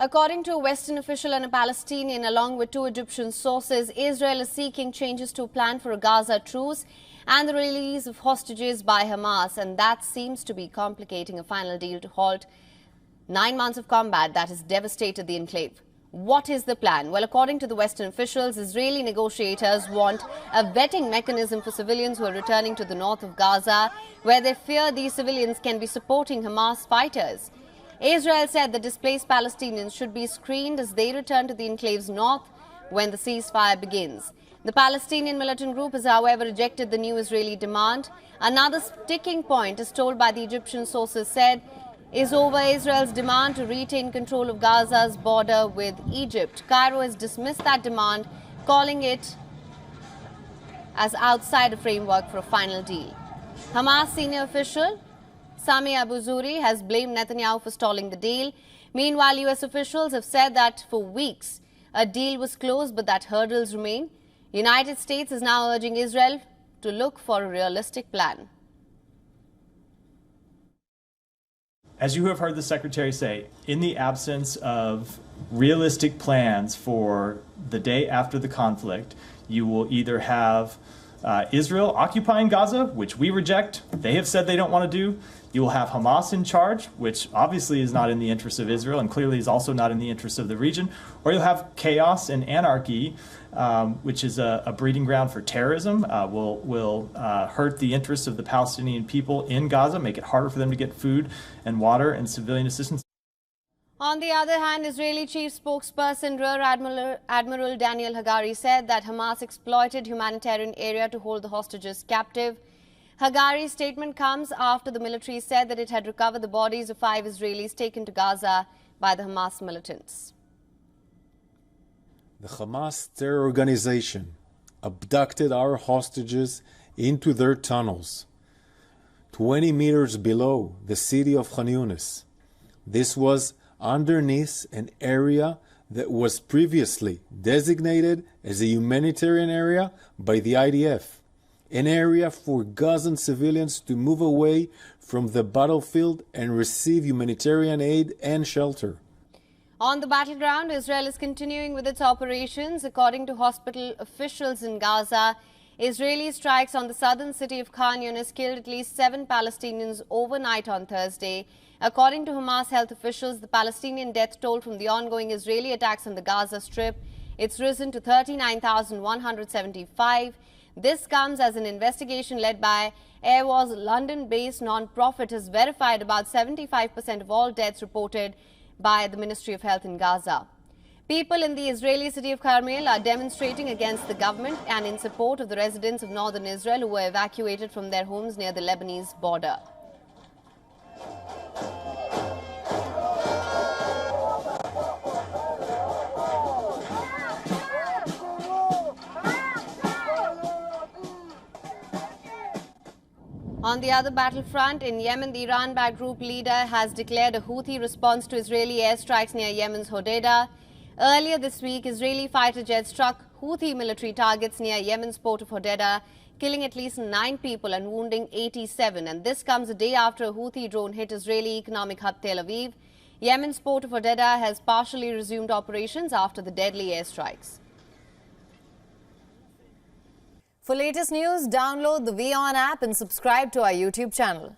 According to a Western official and a Palestinian, along with two Egyptian sources, Israel is seeking changes to a plan for a Gaza truce and the release of hostages by Hamas, and that seems to be complicating a final deal to halt 9 months of combat that has devastated the enclave. What is the plan? Well, according to the Western officials, Israeli negotiators want a vetting mechanism for civilians who are returning to the north of Gaza, where they fear these civilians can be supporting Hamas fighters. Israel said the displaced Palestinians should be screened as they return to the enclave's north when the ceasefire begins. The Palestinian militant group has, however, rejected the new Israeli demand. Another sticking point, as told by the Egyptian sources said, is over Israel's demand to retain control of Gaza's border with Egypt. Cairo has dismissed that demand, calling it as outside a framework for a final deal. Hamas senior official Sami Abu Zuhri has blamed Netanyahu for stalling the deal. Meanwhile, US officials have said that for weeks a deal was closed but that hurdles remain. United States is now urging Israel to look for a realistic plan. As you have heard the Secretary say, in the absence of realistic plans for the day after the conflict, you will either have Israel occupying Gaza, which we reject, they have said they don't want to do. You will have Hamas in charge, which obviously is not in the interest of Israel and clearly is also not in the interest of the region. Or you'll have chaos and anarchy, which is a breeding ground for terrorism, will hurt the interests of the Palestinian people in Gaza, make it harder for them to get food and water and civilian assistance. On the other hand, Israeli chief spokesperson Rear Admiral Daniel Hagari said that Hamas exploited humanitarian area to hold the hostages captive. Hagari's statement comes after the military said that it had recovered the bodies of 5 Israelis taken to Gaza by the Hamas militants. The Hamas terror organization abducted our hostages into their tunnels, 20 meters below the city of Khan Yunis. This was underneath an area that was previously designated as a humanitarian area by the IDF, an area for Gazan civilians to move away from the battlefield and receive humanitarian aid and shelter. On the battleground, Israel is continuing with its operations. According to hospital officials in Gaza, Israeli strikes on the southern city of Khan Yunis killed at least 7 Palestinians overnight on Thursday. According to Hamas health officials, the Palestinian death toll from the ongoing Israeli attacks on the Gaza Strip, it's risen to 39,175. This comes as an investigation led by Airwar's London-based non-profit has verified about 75% of all deaths reported by the Ministry of Health in Gaza. People in the Israeli city of Carmel are demonstrating against the government and in support of the residents of northern Israel who were evacuated from their homes near the Lebanese border. On the other battlefront, in Yemen, the Iran-backed group leader has declared a Houthi response to Israeli airstrikes near Yemen's Hodeidah. Earlier this week, Israeli fighter jets struck Houthi military targets near Yemen's port of Hodeidah, killing at least 9 people and wounding 87. And this comes a day after a Houthi drone hit Israeli economic hub Tel Aviv. Yemen's port of Hodeidah has partially resumed operations after the deadly airstrikes. For latest news, download the WION app and subscribe to our YouTube channel.